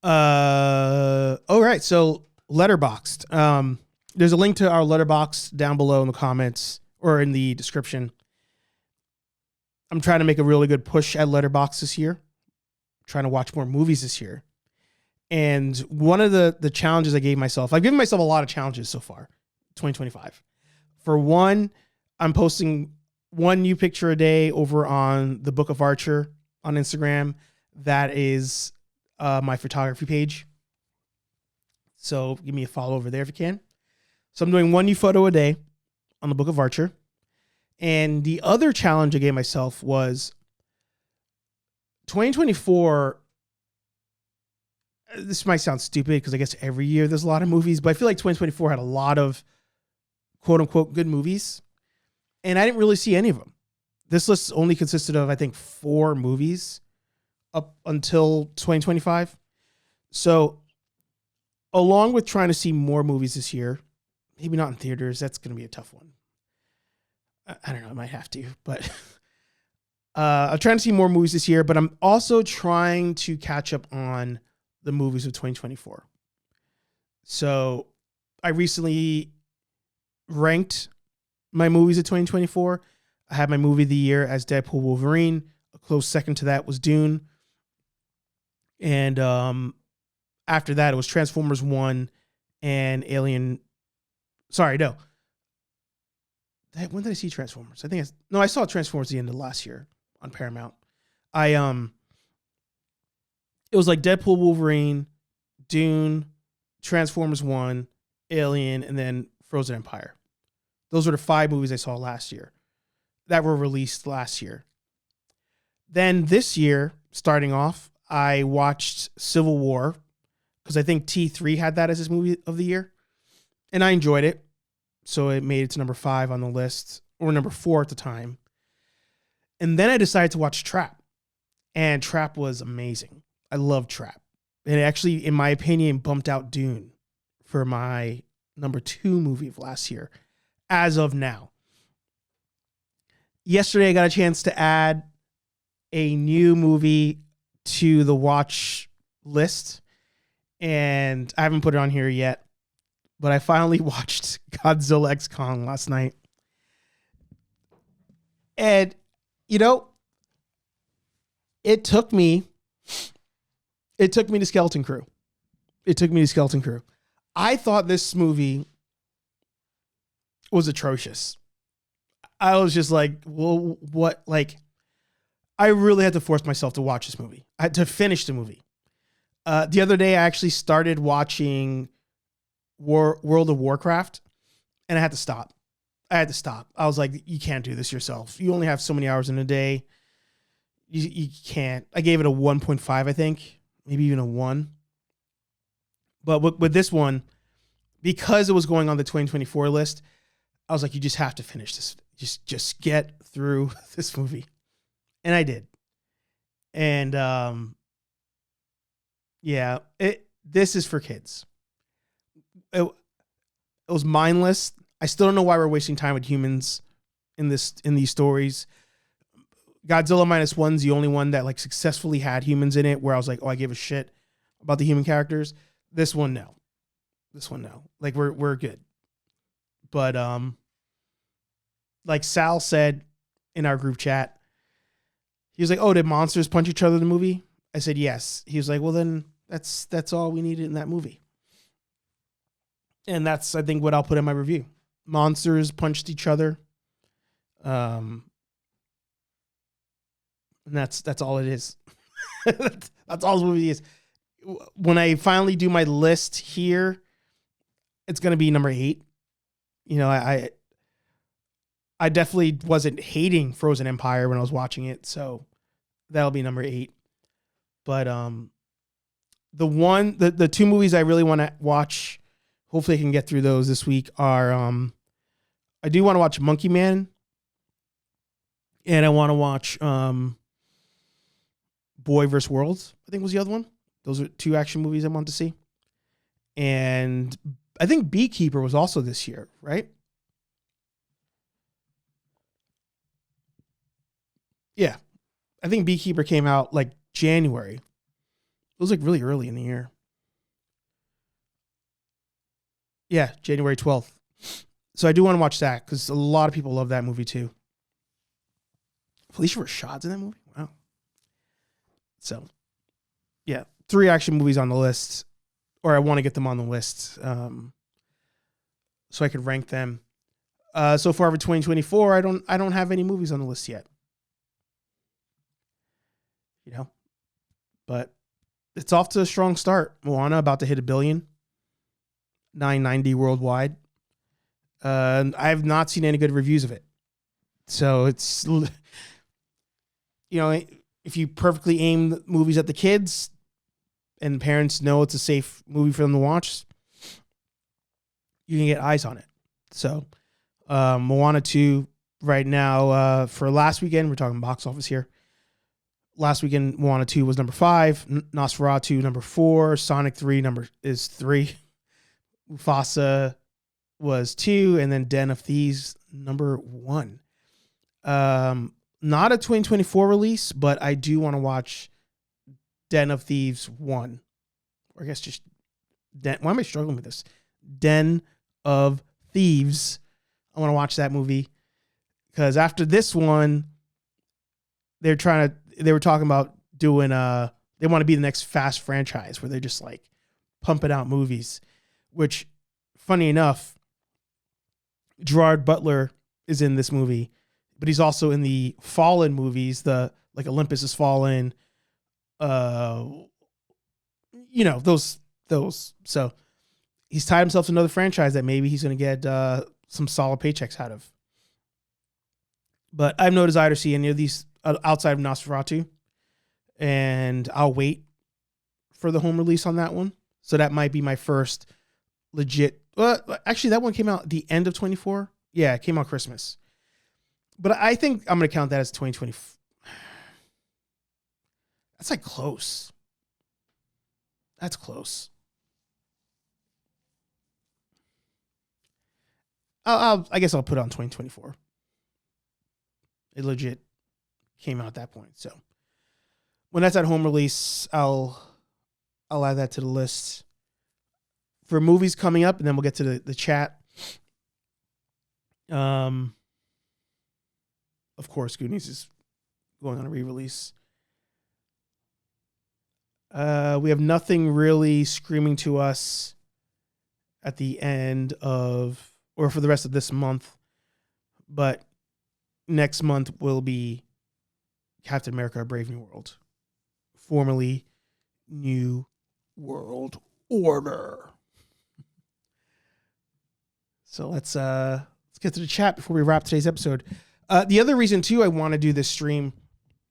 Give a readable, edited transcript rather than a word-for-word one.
All right. So Letterboxd. There's a link to our Letterboxd down below in the comments or in the description. I'm trying to make a really good push at Letterboxd this year. Trying to watch more movies this year. And one of the challenges I gave myself, I've given myself a lot of challenges so far, 2025. For one, I'm posting one new picture a day over on the Book of Archer on Instagram. That is my photography page. So give me a follow over there if you can. So I'm doing one new photo a day on the Book of Archer. And the other challenge I gave myself was 2024. This might sound stupid because I guess every year there's a lot of movies, but I feel like 2024 had a lot of quote unquote good movies. And I didn't really see any of them. This list only consisted of, I think, 4 movies up until 2025. So along with trying to see more movies this year, maybe not in theaters, that's going to be a tough one. I don't know, I might have to, but I'm trying to see more movies this year, but I'm also trying to catch up on the movies of 2024. So I recently ranked my movies of 2024. I had my movie of the year as Deadpool Wolverine. A close second to that was Dune. And after that, it was Transformers 1 and Alien. Sorry, no. When did I see Transformers? I saw Transformers at the end of last year on Paramount. It was like Deadpool, Wolverine, Dune, Transformers 1, Alien, and then Frozen Empire. Those were the 5 movies I saw last year that were released last year. Then this year, starting off, I watched Civil War because I think T3 had that as his movie of the year. And I enjoyed it. So it made it to number 5 on the list, or number 4 at the time. And then I decided to watch Trap. And Trap was amazing. I love Trap. And it actually, in my opinion, bumped out Dune for my number 2 movie of last year, as of now. Yesterday, I got a chance to add a new movie to the watch list. And I haven't put it on here yet. But I finally watched Godzilla X Kong last night. And, it took me to Skeleton Crew. I thought this movie was atrocious. I was just like, well, what? Like, I really had to force myself to watch this movie. I had to finish the movie. The other day, I actually started watching World of Warcraft, and I had to stop. I was like, you can't do this yourself. You only have so many hours in a day. You can't. I gave it a 1.5, I think, maybe even a 1. But with this one, because it was going on the 2024 list, I was like, you just have to finish this. Just get through this movie. And I did. And this is for kids. It was mindless. I still don't know why we're wasting time with humans in these stories. Godzilla -1's the only one that like successfully had humans in it, where I was like, oh, I give a shit about the human characters. This one, no. Like we're good. But like Sal said in our group chat, he was like, oh, did monsters punch each other in the movie? I said yes. He was like, well, then that's all we needed in that movie. And that's, I think, what I'll put in my review. Monsters punched each other. And that's all it is. That's all this movie is. When I finally do my list here, it's going to be number 8. I definitely wasn't hating Frozen Empire when I was watching it, so that'll be number 8. But the 2 movies I really want to watch, hopefully I can get through those this week, are I do want to watch Monkey Man, and I want to watch Boy vs. World, I think was the other one. Those are 2 action movies I want to see. And I think Beekeeper was also this year, right? Yeah. I think Beekeeper came out like January was like really early in the year. Yeah, January 12th. So I do want to watch that because a lot of people love that movie too. Felicia Rashad's in that movie? Wow. So, yeah, 3 action movies on the list, or I want to get them on the list so I could rank them. So far for 2024, I don't have any movies on the list yet. You know, but it's off to a strong start. Moana about to hit $1 billion, 990 worldwide. I have not seen any good reviews of it. So it's, you know, if you perfectly aim the movies at the kids and parents know it's a safe movie for them to watch, you can get eyes on it. So Moana 2 right now for last weekend, we're talking box office here. Last weekend, Moana 2 was number 5, Nosferatu number 4, Sonic 3 is 3, Mufasa was 2, and then Den of Thieves number 1. Not a 2024 release, but I do want to watch Den of Thieves 1. Or I guess just why am I struggling with this? Den of Thieves. I want to watch that movie because after this one, they were talking about doing they want to be the next Fast franchise where they're just like pumping out movies, which funny enough, Gerard Butler is in this movie, but he's also in the Fallen movies, the like Olympus Has Fallen, you know, those. So he's tied himself to another franchise that maybe he's going to get some solid paychecks out of. But I have no desire to see any of these outside of Nosferatu, and I'll wait for the home release on that one. So that might be my first legit. Well, actually, that one came out at the end of 24. Yeah, it came out Christmas. But I think I'm going to count that as 2020. That's like close. That's close. I guess I'll put it on 2024. It legit came out at that point. So when that's at home release, I'll add that to the list for movies coming up, and then we'll get to the chat. Of course, Goonies is going on a re-release. We have nothing really screaming to us at the end of, or for the rest of this month, but next month will be Captain America: Brave New World, formerly New World Order. So let's get to the chat before we wrap today's episode. The other reason too I want to do this stream